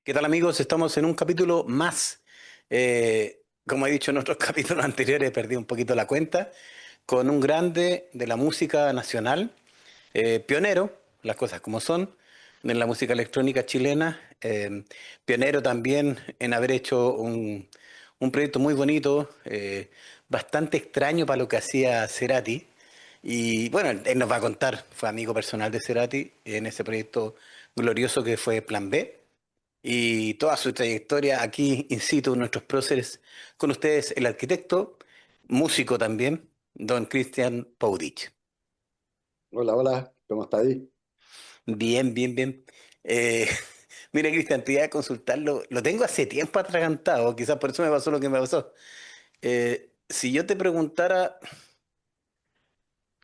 ¿Qué tal amigos? Estamos en un capítulo más. Como he dicho en otros capítulos anteriores, perdí un poquito la cuenta, con un grande de la música nacional, pionero, las cosas como son, en la música electrónica chilena, pionero también en haber hecho un proyecto muy bonito, bastante extraño para lo que hacía Cerati. Y bueno, él nos va a contar, fue amigo personal de Cerati en ese proyecto glorioso que fue Plan B y toda su trayectoria aquí in situ, nuestros próceres, con ustedes el arquitecto, músico también, don Cristian Paudich. Hola, hola, ¿cómo estás ahí? Bien, bien, bien. Eh, Mire, Cristian, te iba a consultarlo, lo tengo hace tiempo atragantado, quizás por eso me pasó lo que me pasó. Si yo te preguntara,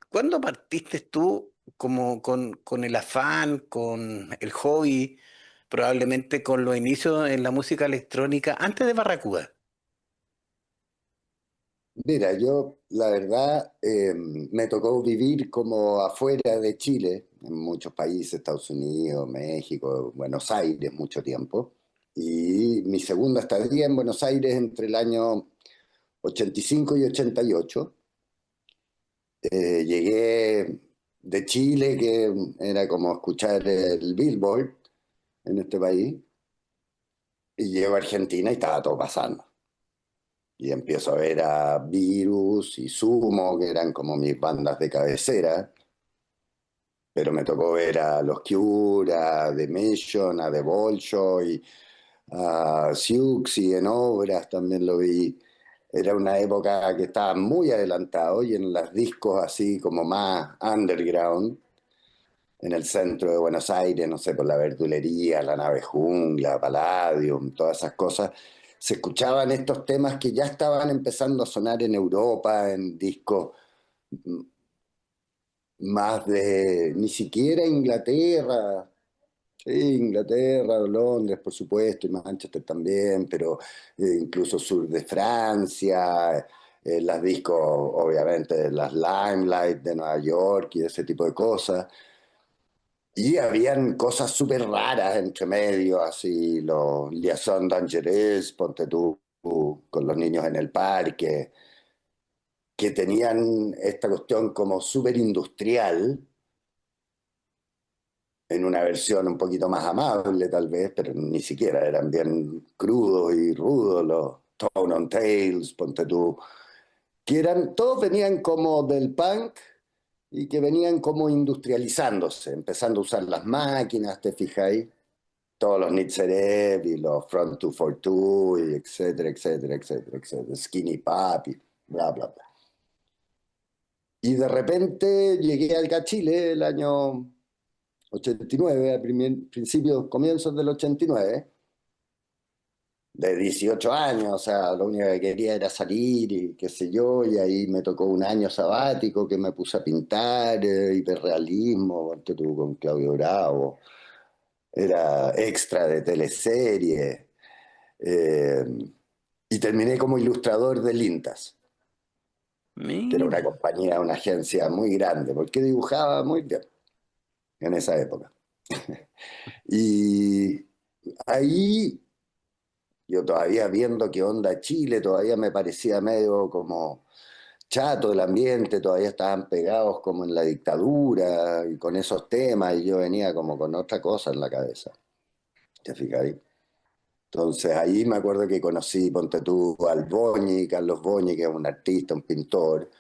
¿cuándo partiste tú como con el afán, con el hobby, probablemente con los inicios en la música electrónica, antes de Barracuda? Mira, yo la verdad me tocó vivir como afuera de Chile, en muchos países, Estados Unidos, México, Buenos Aires, mucho tiempo. Y mi segunda estadía en Buenos Aires entre el año 85 y 88. Llegué de Chile, que era como escuchar el Billboard en este país, y llego a Argentina y estaba todo pasando. Y empiezo a ver a Virus y Sumo, que eran como mis bandas de cabecera, pero me tocó ver a los Cure, a The Mission, a The Bolshoi, a Siouxsie en obras, también lo vi. Era una época que estaba muy adelantado y en las discos así como más underground, en el centro de Buenos Aires, no sé, por la verdulería, la nave Jungla, Palladium, todas esas cosas, se escuchaban estos temas que ya estaban empezando a sonar en Europa, en discos más de, ni siquiera Inglaterra, sí, Inglaterra, Londres, por supuesto, y Manchester también, pero incluso sur de Francia, las discos, obviamente, las Limelight de Nueva York y ese tipo de cosas. Y habían cosas súper raras entre medio, así los Liaison Dangereux, ponte tú, con los niños en el parque, que tenían esta cuestión como súper industrial, en una versión un poquito más amable tal vez, pero ni siquiera eran bien crudos y rudos los Tone on Tails, ponte tú, que eran, todos venían como del punk y que venían como industrializándose, empezando a usar las máquinas, te fijáis, todos los Nitzerev y los Front 242 y etcétera, etcétera, etcétera, etcétera, Skinny Papi, bla, bla, bla. Y de repente llegué acá a Chile el año 89, a principios, comienzos del 89, de 18 años, o sea, lo único que quería era salir y qué sé yo, y ahí me tocó un año sabático que me puse a pintar, hiperrealismo, ponte tú, con Claudio Bravo, era extra de teleserie. Eh, y terminé como ilustrador de Lintas, que era una Mira. compañía, una agencia muy grande, porque dibujaba muy bien en esa época. Y ahí yo todavía viendo qué onda Chile, todavía me parecía medio como chato el ambiente, todavía estaban pegados como en la dictadura y con esos temas, y yo venía como con otra cosa en la cabeza. ¿Te fijas? Entonces ahí me acuerdo que conocí, ponte tú, al Boñi, Carlos Boñi, que es un artista, un pintor,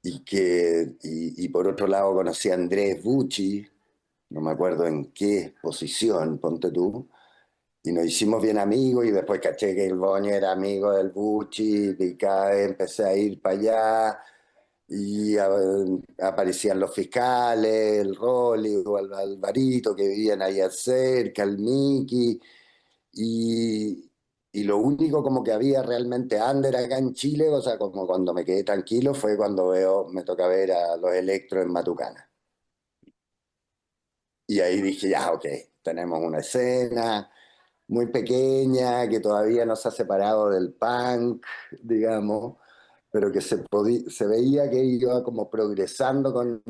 y por otro lado conocí a Andrés Bucci, no me acuerdo en qué posición, ponte tú, y nos hicimos bien amigos y después caché que el Boñi era amigo del Bucci, y cada vez empecé a ir para allá y aparecían los fiscales, el Rolly o el Alvarito que vivían ahí cerca, el Miki. Y, y lo único como que había realmente under acá en Chile, o sea, como cuando me quedé tranquilo, fue cuando me toca ver a los Electros en Matucana. Y ahí dije, ya, ok, tenemos una escena muy pequeña que todavía no se ha separado del punk, digamos, pero que se veía que iba como progresando con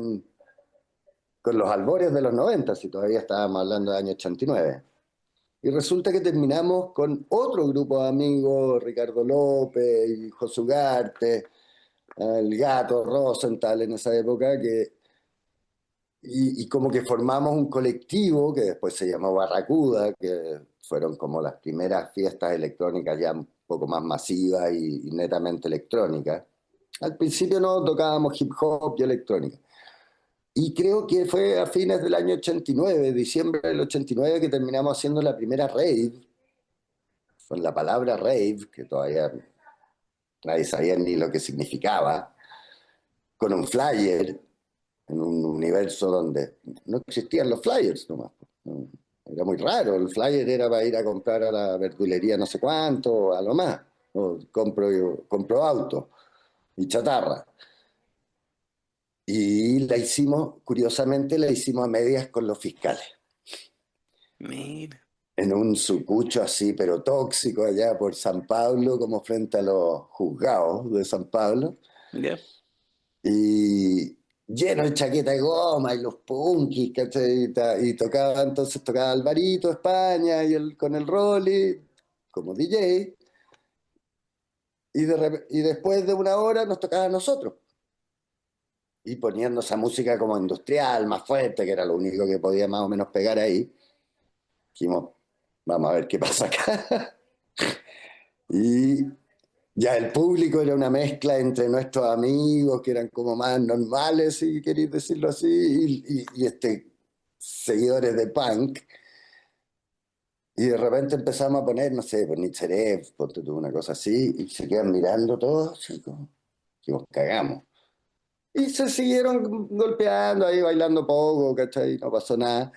los albores de los 90, si todavía estábamos hablando de año 89. Y resulta que terminamos con otro grupo de amigos, Ricardo López y Josu Ugarte, el Gato Rosenthal en esa época, y como que formamos un colectivo que después se llamó Barracuda, que fueron como las primeras fiestas electrónicas ya un poco más masivas y netamente electrónicas. Al principio no tocábamos hip hop y electrónica. Y creo que fue a fines del año 89, diciembre del 89, que terminamos haciendo la primera rave, con la palabra rave, que todavía nadie sabía ni lo que significaba, con un flyer, en un universo donde no existían los flyers nomás. No, era muy raro, el flyer era para ir a comprar a la verdulería no sé cuánto, a lo más, o compro auto y chatarra. Y la hicimos, curiosamente, la hicimos a medias con los fiscales, Mira, en un sucucho así, pero tóxico allá por San Pablo, como frente a los juzgados de San Pablo. ya. Y lleno de chaqueta de goma y los punkis, ¿cachai? Y tocaba, entonces tocaba Alvarito, España, y con el Rolly, como DJ, y después de una hora nos tocaba a nosotros, y poniendo esa música como industrial, más fuerte, que era lo único que podía más o menos pegar ahí. Dijimos, vamos a ver qué pasa acá. Y ya el público era una mezcla entre nuestros amigos, que eran como más normales, si queréis decirlo así, seguidores de punk. Y de repente empezamos a poner, no sé, pues Nitzerev, ponte tú una cosa así, y se quedan mirando todos, chicos, que nos cagamos. Y se siguieron golpeando ahí, bailando poco, ¿cachai? No pasó nada.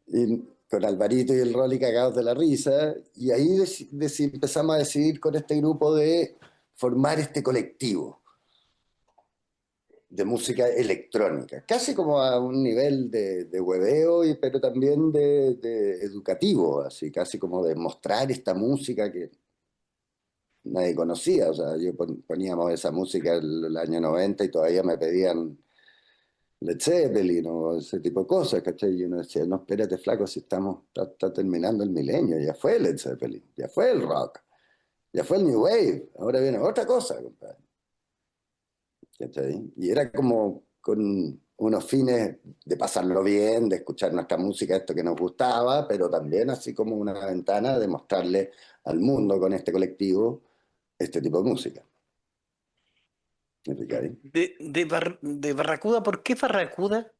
Y con Alvarito y el Rolly cagados de la risa. Y ahí empezamos a decidir con este grupo de formar este colectivo de música electrónica, casi como a un nivel de hueveo, pero también de educativo, así, casi como de mostrar esta música que nadie conocía. O sea, poníamos esa música el año 90 y todavía me pedían Led Zeppelin o ese tipo de cosas, ¿cachai? Y uno decía, no, espérate, flaco, si está terminando el milenio, ya fue Led Zeppelin, ya fue el rock, ya fue el New Wave, ahora viene otra cosa, compadre. ¿Cachai? Y era como con unos fines de pasarlo bien, de escuchar nuestra música, esto que nos gustaba, pero también así como una ventana de mostrarle al mundo con este colectivo este tipo de música. ¿Me explicáis? De Barracuda, ¿por qué Barracuda?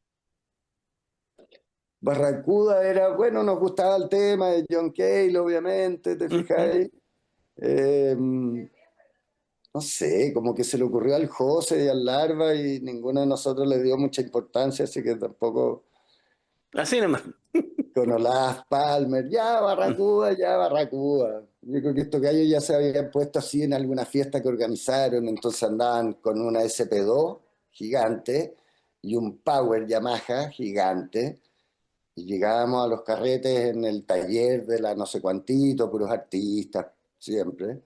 Barracuda era, bueno, nos gustaba el tema de John Cale, obviamente, ¿te Ujú. fijáis? No sé, como que se le ocurrió al José y al Larva y ninguno de nosotros le dio mucha importancia, así que tampoco Así nomás. con Olaf Palmer, ya Barracuda, ya Barracuda. Yo creo que estos gallos ya se habían puesto así en alguna fiesta que organizaron, entonces andaban con una SP2 gigante y un Power Yamaha gigante, y llegábamos a los carretes en el taller de la no sé cuantito, puros artistas, siempre.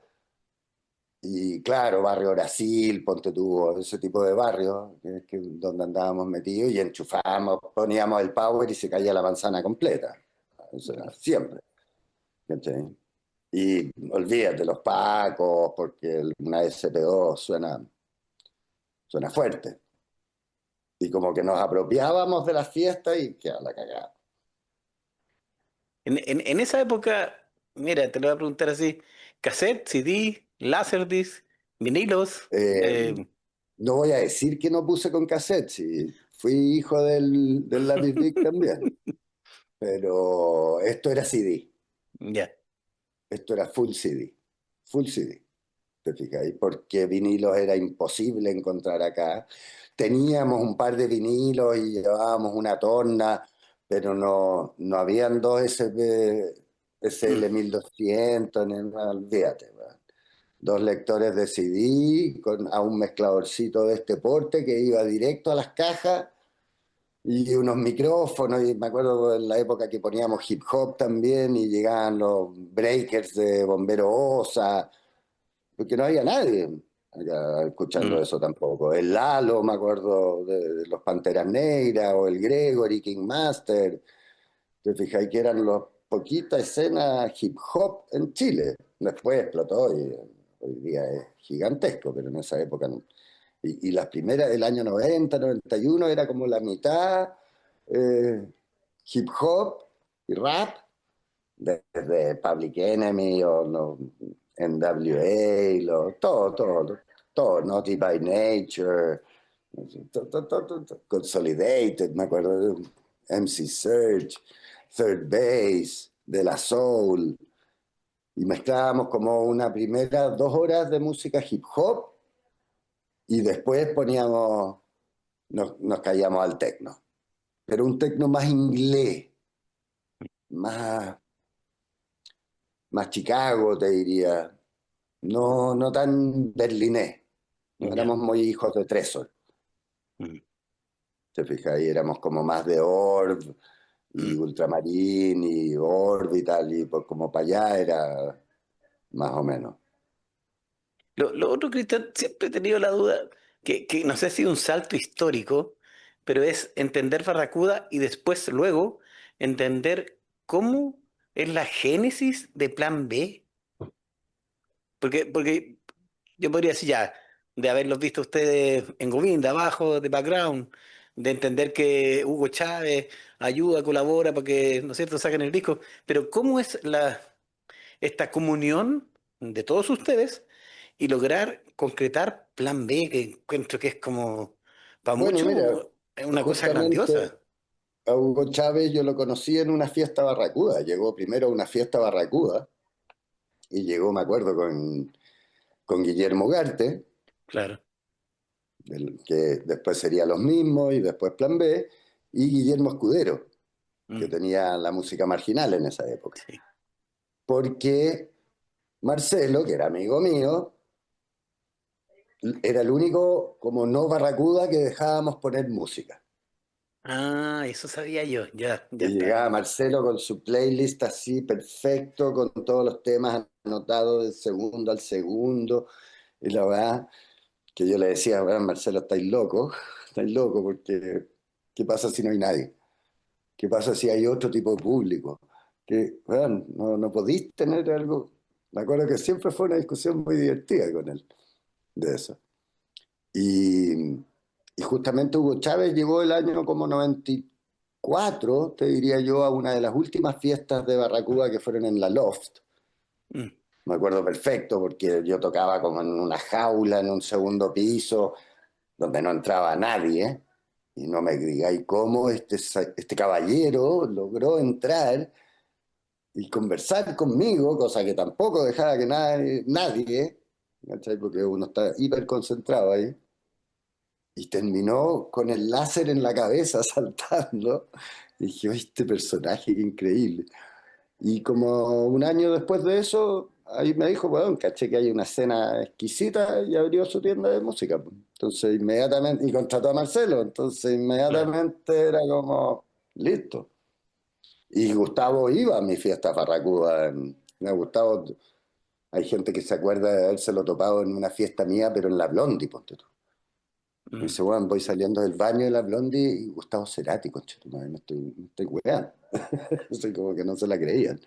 Y claro, barrio Brasil, Ponte tú, ese tipo de barrios, donde andábamos metidos y enchufábamos, poníamos el power y se caía la manzana completa. Eso era siempre. ¿Cachai? Y olvídate los pacos, porque una SP2 suena fuerte. Y como que nos apropiábamos de las fiestas y queda la cagada. En esa época, mira, te lo voy a preguntar así: cassette, CD, Laserdisc, vinilos. Eh, no voy a decir que no puse con cassette, si fui hijo del Larry Dick también, pero esto era CD. Ya. Esto era full CD, ¿te fijas? Porque vinilos era imposible encontrar acá. Teníamos un par de vinilos y llevábamos una torna, pero no habían dos Mm. SL 1200, olvídate, weón. Dos lectores de CD a un mezcladorcito de este porte que iba directo a las cajas y unos micrófonos, y me acuerdo en la época que poníamos hip hop también y llegaban los breakers de Bombero Osa, porque no había nadie acá escuchando Mm. eso tampoco. El Lalo, me acuerdo de los Panteras Negras, o el Gregory, King Master, te fijáis que eran poquita escena hip hop en Chile. Después explotó y hoy día es gigantesco, pero en esa época no. Y las primeras del año 90, 91 era como la mitad eh, hip hop y rap, desde Public Enemy o no, NWA, todo, Naughty by Nature, Consolidated, me acuerdo de MC Serge, Third Base, De La Soul, y mezclábamos como una primera 2 horas de música hip hop y después nos caíamos al techno, pero un techno más inglés, más, más Chicago, te diría, no tan berlinés, no Ya. éramos muy hijos de Tresor, Mm, te fijas, y éramos como más de Orb y mm. Ultramarín y Orbital y por como para allá era más o menos. Lo otro, Cristian, siempre he tenido la duda, que no sé si un salto histórico, pero es entender Barracuda y después, luego, entender cómo es la génesis de Plan B. Porque yo podría decir ya, de haberlos visto ustedes en Govinda, abajo, de background, de entender que Hugo Chávez ayuda, colabora para que, ¿no es cierto?, saquen el disco. Pero ¿cómo es esta comunión de todos ustedes y lograr concretar Plan B, que encuentro que es como, para Bueno, mira, muchos, es una cosa justamente grandiosa? a Hugo Chávez yo lo conocí en una fiesta barracuda. Llegó primero a una fiesta barracuda y llegó, me acuerdo, con Guillermo Garte, Claro. que después sería Los Mismos y después Plan B, y Guillermo Escudero, que Mm, tenía la música marginal en esa época. sí. Porque Marcelo, que era amigo mío, era el único como no barracuda que dejábamos poner música. Ah, eso sabía yo, ya, ya Y está. llegaba Marcelo con su playlist así perfecto, con todos los temas anotados del segundo al segundo. Y la verdad que yo le decía, bueno, Marcelo, estáis loco, porque ¿qué pasa si no hay nadie? ¿Qué pasa si hay otro tipo de público? Que, bueno, no podís tener algo. Me acuerdo que siempre fue una discusión muy divertida con él de eso. Y, y justamente Hugo Chávez llegó el año como 94, te diría yo, a una de las últimas fiestas de Barracuda que fueron en la Loft. Mm, Me acuerdo perfecto porque yo tocaba como en una jaula, en un segundo piso, donde no entraba nadie. Y no me digáis cómo este caballero logró entrar y conversar conmigo, cosa que tampoco dejaba que nadie, ¿cachai? Porque uno está hiper concentrado ahí. Y terminó con el láser en la cabeza saltando. Y dije, "Oye, este personaje, qué increíble". Y como un año después de eso, ahí me dijo, bueno, caché que hay una escena exquisita y abrió su tienda de música, pues. Entonces inmediatamente, y contrató a Marcelo, entonces claro. inmediatamente era como, listo. Y Gustavo iba a mi fiesta farracuda. Gustavo, hay gente que se acuerda de habérselo topado en una fiesta mía, pero en la Blondie, ponte tú. Me Mm, dice, bueno, voy saliendo del baño de la Blondie y Gustavo Cerati, conchetumadre, me estoy weando. Así como que no se la creían.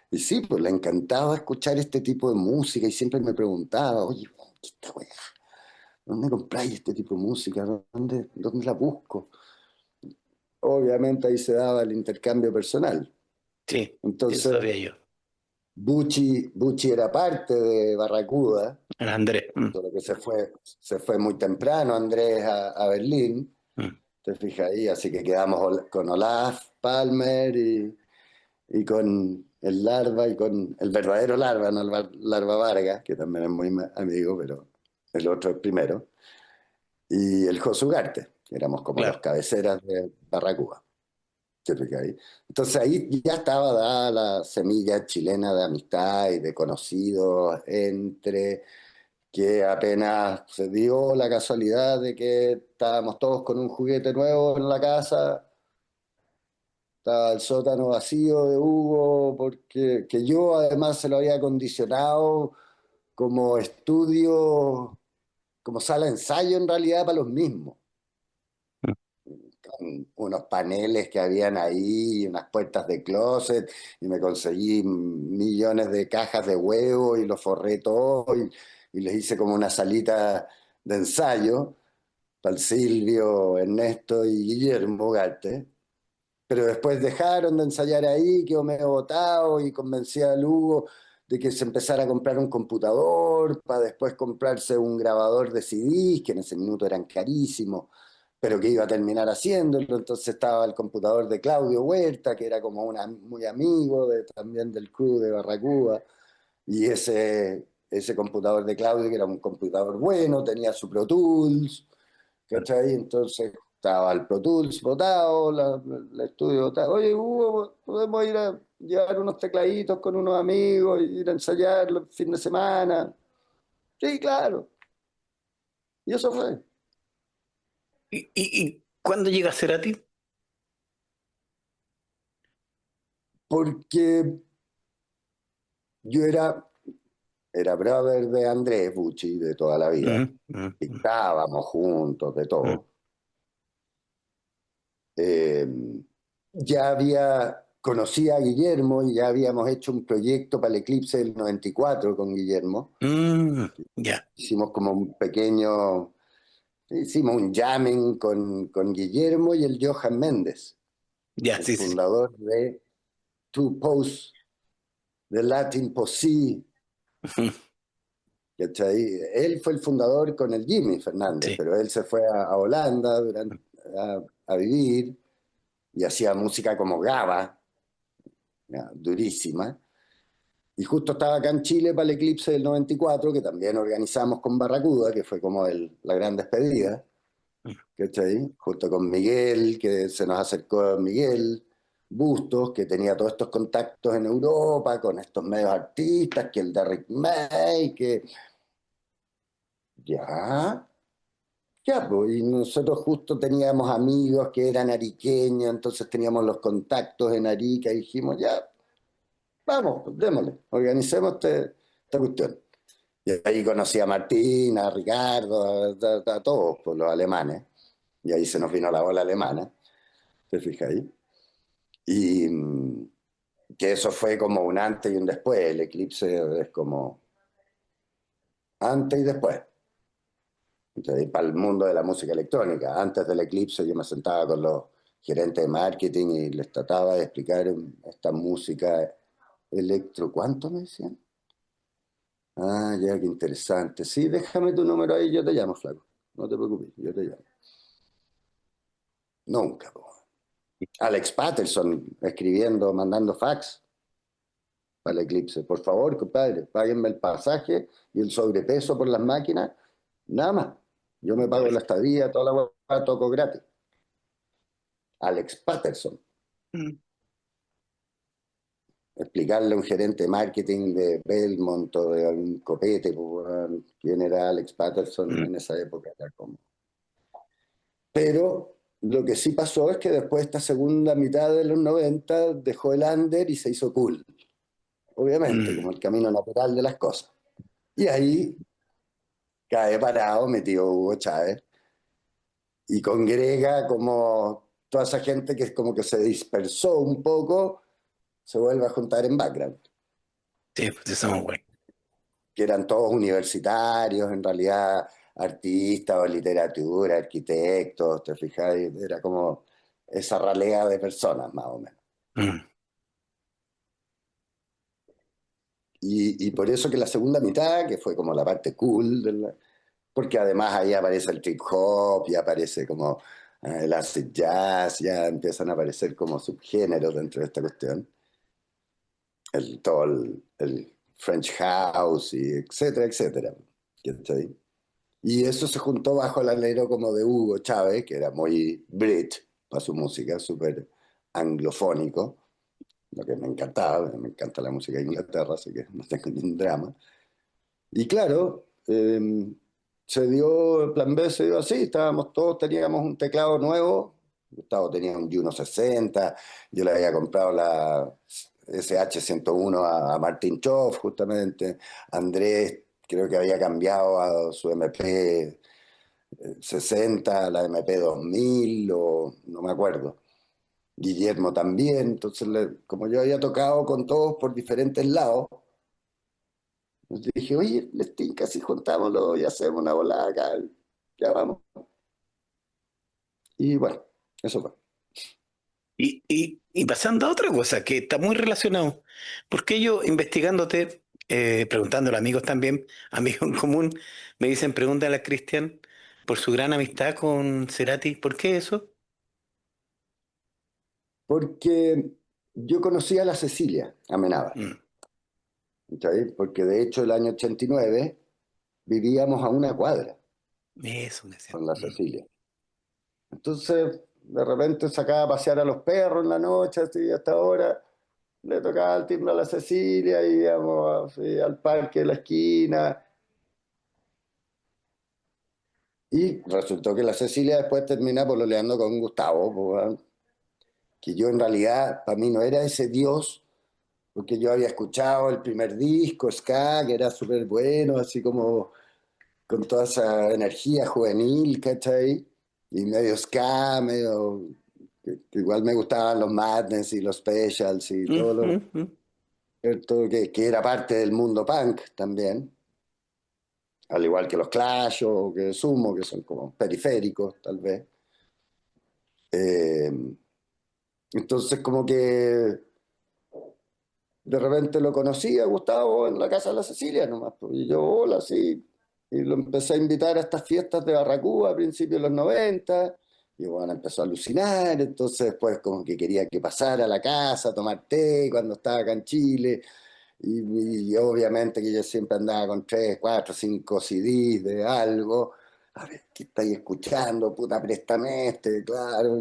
Y sí, pues le encantaba escuchar este tipo de música y siempre me preguntaba, oye, ¿qué esta weá? ¿Dónde compráis este tipo de música? ¿Dónde la busco? Obviamente ahí se daba el intercambio personal. sí, eso Entonces, sabía yo. Bucci era parte de Barracuda, El Andrés. Mm, solo que se fue muy temprano Andrés a Berlín, mm, te fijas ahí, así que quedamos con Olaf Palmer y con el Larva y con el verdadero Larva, no el Larva Vargas, que también es muy amigo, pero el otro es primero, y el Josu Ugarte, que éramos como los claro. cabeceras de Barracuda. ¿Te fijas ahí? Entonces ahí ya estaba dada la semilla chilena de amistad y de conocidos entre que apenas se dio la casualidad de que estábamos todos con un juguete nuevo en la casa. Estaba el sótano vacío de Hugo, porque que yo además se lo había acondicionado como como sala de ensayo en realidad para los mismos. Mm, Con unos paneles que habían ahí, unas puertas de closet, y me conseguí millones de cajas de huevo y los forré todo y les hice como una salita de ensayo para el Silvio, Ernesto y Guillermo Garte. Pero después dejaron de ensayar ahí, quedó medio botado y convencí a Lugo de que se empezara a comprar un computador para después comprarse un grabador de CDs, que en ese minuto eran carísimos, pero que iba a terminar haciéndolo. Entonces estaba el computador de Claudio Huerta, que era como muy amigo también del crew de Barracuda, y ese computador de Claudio, que era un computador bueno, tenía su Pro Tools, ¿cachai? Entonces estaba el Pro Tools botado, el estudio botado. Oye, Hugo, podemos ir a llevar unos tecladitos con unos amigos, ir a ensayarlo el fin de semana. Sí, claro. Y eso fue. ¿Y cuándo llega Cerati? Porque yo era brother de Andrés Bucci de toda la vida. Mm, mm, mm, Picábamos juntos, de mm. todo. Eh, ya conocí a Guillermo y ya habíamos hecho un proyecto para el Eclipse del 94 con Guillermo. Ya, Hicimos como un pequeño, hicimos un jamming con Guillermo y el Johan Méndez, ya, el sí, sí, sí. fundador de Two Posts, de Latin Posse, ¿cachai? Él fue el fundador con el Jimmy Fernández, Sí. pero él se fue a Holanda a vivir y hacía música como Gaba, ya, durísima. Y justo estaba acá en Chile para el Eclipse del 94, que también organizamos con Barracuda, que fue como la gran despedida. ¿Cachai? Junto con Miguel, que se nos acercó Miguel Bustos, que tenía todos estos contactos en Europa con estos medios artistas, que el Derrick May, que ya, ya, pues, y nosotros justo teníamos amigos que eran ariqueños, entonces teníamos los contactos en Arica y dijimos, ya, vamos, pues, démosle, organicemos esta cuestión. Y ahí conocí a Martín, a Ricardo, a todos, pues, los alemanes, y ahí se nos vino la ola alemana, ¿te fijas ahí? Y que eso fue como un antes y un después. El eclipse es como antes y después. Entonces, para el mundo de la música electrónica, antes del eclipse yo me sentaba con los gerentes de marketing y les trataba de explicar esta música electro. ¿Cuánto me decían? Ah, ya, qué interesante. Sí, déjame tu número ahí, yo te llamo, flaco. No te preocupes, yo te llamo. Nunca, po. Alex Patterson escribiendo, mandando fax para el eclipse. Por favor, compadre, páguenme el pasaje y el sobrepeso por las máquinas. Nada más. Yo me pago la estadía, toda la hueá, toco gratis. Alex Patterson. Mm, Explicarle a un gerente de marketing de Belmont o de un copete, pues, quién era Alex Patterson mm. en esa época. Era como... Pero lo que sí pasó es que después de esta segunda mitad de los 90 dejó el under y se hizo cool. Obviamente, Mm. como el camino natural de las cosas. Y ahí cae parado, metió Hugo Chávez y congrega como toda esa gente que es como que se dispersó un poco, se vuelve a juntar en background, Sí, pues sí somos güey. que eran todos universitarios, en realidad artistas o literatura, arquitectos, te fijas, era como esa ralea de personas más o menos. Mm. Y por eso que la segunda mitad, que fue como la parte cool, porque además ahí aparece el trip hop y aparece como el acid jazz, ya empiezan a aparecer como subgéneros dentro de esta cuestión, todo el French house y etcétera, etcétera. ¿Cachai? Y eso se juntó bajo el alero como de Hugo Chávez, que era muy Brit para su música, súper anglofónico, lo que me encantaba, me encanta la música de Inglaterra, así que no tengo ningún drama. Y claro, se dio, el plan B se dio así, estábamos todos, teníamos un teclado nuevo, Gustavo tenía un Juno 60, yo le había comprado la SH-101 a Martin Choff justamente, Andrés creo que había cambiado a su MP 60, la MP 2000 o no me acuerdo. Guillermo también, entonces como yo había tocado con todos por diferentes lados, pues dije, oye, les tinca si juntámoslo y hacemos una volada acá, ya vamos. Y bueno, eso fue. Y pasando a otra cosa que está muy relacionado, porque yo investigándote, preguntándole a amigos también, amigos en común, me dicen, pregúntale a Cristian por su gran amistad con Cerati, ¿por qué eso? Porque yo conocí a la Cecilia Amenábar, Mm, ¿cachai? Porque de hecho el año 89 vivíamos a una cuadra eso me decían. con la Cecilia. Entonces, de repente sacaba a pasear a los perros en la noche, así hasta ahora, le tocaba el timbre a la Cecilia y íbamos así, al parque de la esquina. Y resultó que la Cecilia después termina pololeando con Gustavo, po, weón. Que yo en realidad, para mí no era ese dios, porque yo había escuchado el primer disco, Ska, que era súper bueno, así como con toda esa energía juvenil, ¿cachai? Y medio ska, medio... que igual me gustaban los Madness y los Specials y todo Ujú, lo ujú. cierto, que era parte del mundo punk también, al igual que los Clash o que Sumo, que son como periféricos, tal vez. Eh, entonces, como que de repente lo conocí a Gustavo en la casa de la Cecilia nomás, pues, y yo, hola, sí. Y lo empecé a invitar a estas fiestas de Barracuda a principios de los 90. Y bueno, empezó a alucinar, entonces después como que quería que pasara a la casa a tomar té cuando estaba acá en Chile. Y obviamente que yo siempre andaba con 3, 4, 5 CDs de algo. A ver, ¿qué estáis escuchando? Puta, préstame este, claro.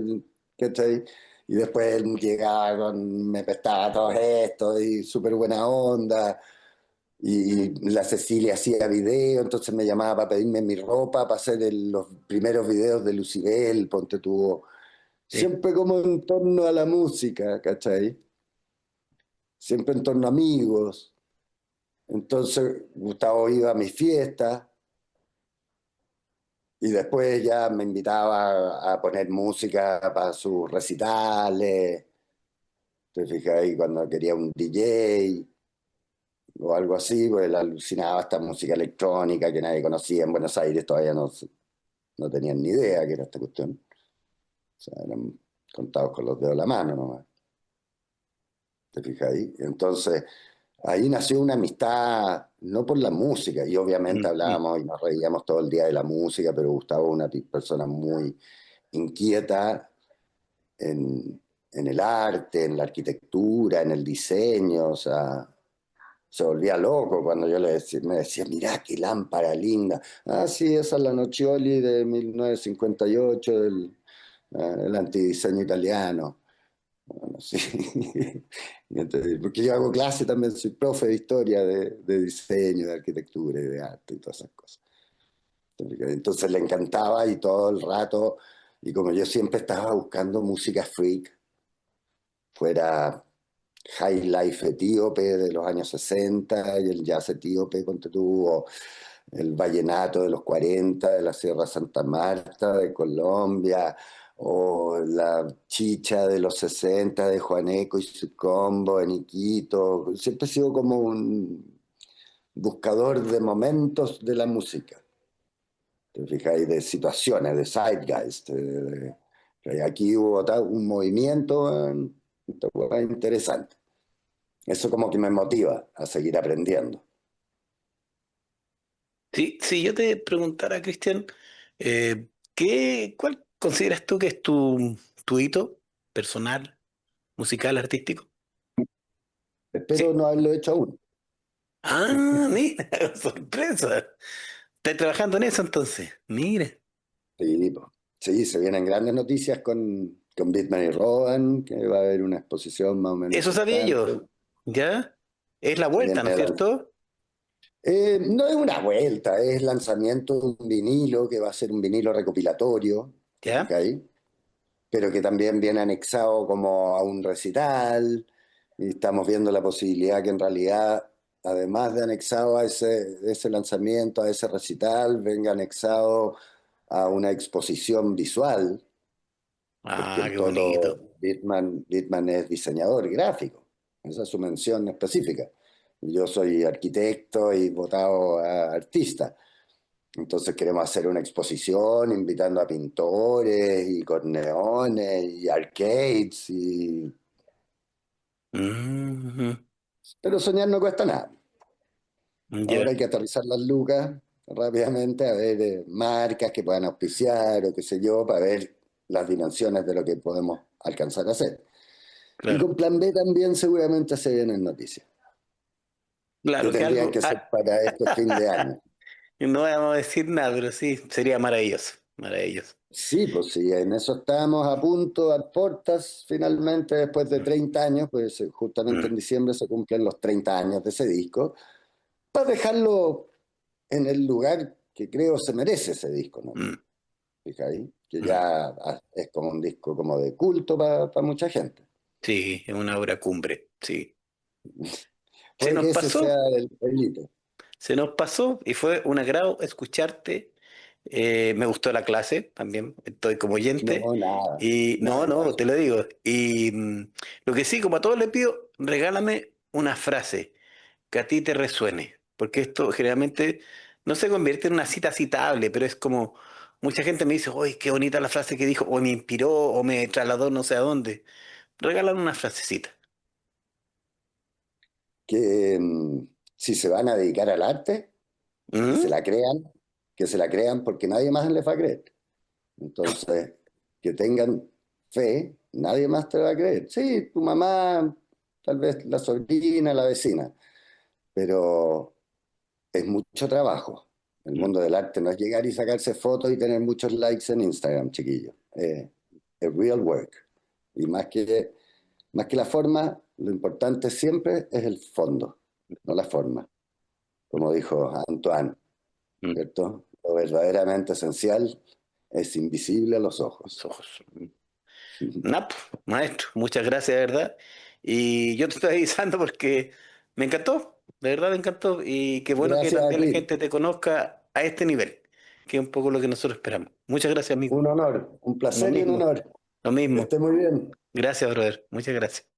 ¿Cachai? Y después él llegaba me prestaba todo esto y súper buena onda. Y la Cecilia hacía video, entonces me llamaba para pedirme mi ropa, para hacer los primeros videos de Lucibel, ponte tú. Sí, Siempre como en torno a la música, ¿cachai? Siempre en torno a amigos. Entonces Gustavo iba a mis fiestas y después ya me invitaba a poner música para sus recitales. Te fijas ahí cuando quería un DJ o algo así, pues él alucinaba esta música electrónica que nadie conocía en Buenos Aires, todavía no tenían ni idea que era esta cuestión. O sea, eran contados con los dedos de la mano nomás. ¿Te fijas ahí? Entonces, ahí nació una amistad, no por la música, y obviamente mm, mm. hablábamos y nos reíamos todo el día de la música, pero Gustavo es una persona muy inquieta en, en el arte, en la arquitectura, en el diseño, o sea, se volvía loco cuando yo me decía, mirá qué lámpara linda. Ah, sí, esa es la Noccioli de 1958, el antidiseño italiano. Bueno, sí. Y entonces, porque yo hago clase también, soy profe de historia, de diseño, de arquitectura y de arte y todas esas cosas. Entonces le encantaba y todo el rato, y como yo siempre estaba buscando música freak, fuera high life etíope de los años 60 y el jazz etíope, ponte tú, o el vallenato de los 40 de la Sierra Santa Marta de Colombia, o la chicha de los 60 de Juaneco y su combo en Iquito. Siempre he sido como un buscador de momentos de la música, te fijas, de situaciones, de zeitgeist. Aquí hubo un movimiento interesante. Eso como que me motiva a seguir aprendiendo. Sí, si yo te preguntara, Cristian, ¿cuál consideras tú que es tu hito personal, musical, artístico? Espero Sí. no haberlo hecho aún. Ah, mira, sorpresa. ¿Estás trabajando en eso entonces? Mira. Sí, po. Sí, se vienen grandes noticias con Bitman y Rodan, que va a haber una exposición más o menos Eso sabía yo. importante. ¿Ya? Es la Se vuelta, viene ¿no es cierto? no es una vuelta, es lanzamiento de un vinilo que va a ser un vinilo recopilatorio, ¿te ¿Ya? fijas ahí? Pero que también viene anexado como a un recital, y estamos viendo la posibilidad que en realidad, además de anexado a ese lanzamiento, a ese recital, venga anexado a una exposición visual porque Ah, en qué bonito. todo Bitman es diseñador gráfico. Esa es su mención específica. Yo soy arquitecto y votado a artista. Entonces queremos hacer una exposición invitando a pintores y con neones y arcades. Mm, Pero soñar no cuesta nada. Ahora ya, hay que aterrizar las lucas rápidamente a ver marcas que puedan auspiciar o qué sé yo, para ver las dimensiones de lo que podemos alcanzar a hacer. Y claro. con plan B también seguramente se vienen noticias, que Claro, que tendrían algo. que ser para este fin de año. No vamos a decir nada, pero sí, sería maravilloso. Maravilloso. Sí, pues sí, en eso estamos a punto, a portas, finalmente, después de Mm, 30 años, pues justamente mm, en diciembre se cumplen los 30 años de ese disco, para dejarlo en el lugar que creo se merece ese disco, ¿no? mm, Fíjate, que mm. ya es como un disco como de culto para mucha gente. Sí, es una obra cumbre. Sí. Se Puede nos que ese pasó. sea el hito. Se nos pasó y fue un agrado escucharte. Me gustó la clase también, estoy como oyente. No, nada, Y no, nada, no, nada. te lo digo. Y lo que sí, como a todos les pido, regálame una frase que a ti te resuene, porque esto generalmente no se convierte en una cita citable, pero es como mucha gente me dice, uy, qué bonita la frase que dijo, o me inspiró, o me trasladó no sé a dónde. Regálame una frasecita. Que si se van a dedicar al arte, que se ¿Mm? la crean, que se la crean porque nadie más les va a creer. Entonces, que tengan fe, nadie más te va a creer. Sí, tu mamá, tal vez la sobrina, la vecina, pero es mucho trabajo. El Mm, mundo del arte no es llegar y sacarse fotos y tener muchos likes en Instagram, chiquillo. Es real work. Y más que la forma, lo importante siempre es el fondo, no la forma, como dijo Antoine, mm, ¿cierto? Lo verdaderamente esencial es invisible a los los ojos. ojos. Napo, maestro, muchas gracias, de verdad. Y yo te estoy avisando porque me encantó, de verdad me encantó. Y qué bueno que Gracias a también la ti. gente te conozca a este nivel, que es un poco lo que nosotros esperamos. Muchas gracias, amigo. Un honor, un Lo placer y un mismo, honor. lo Que mismo. esté muy bien. Gracias, brother. Muchas gracias.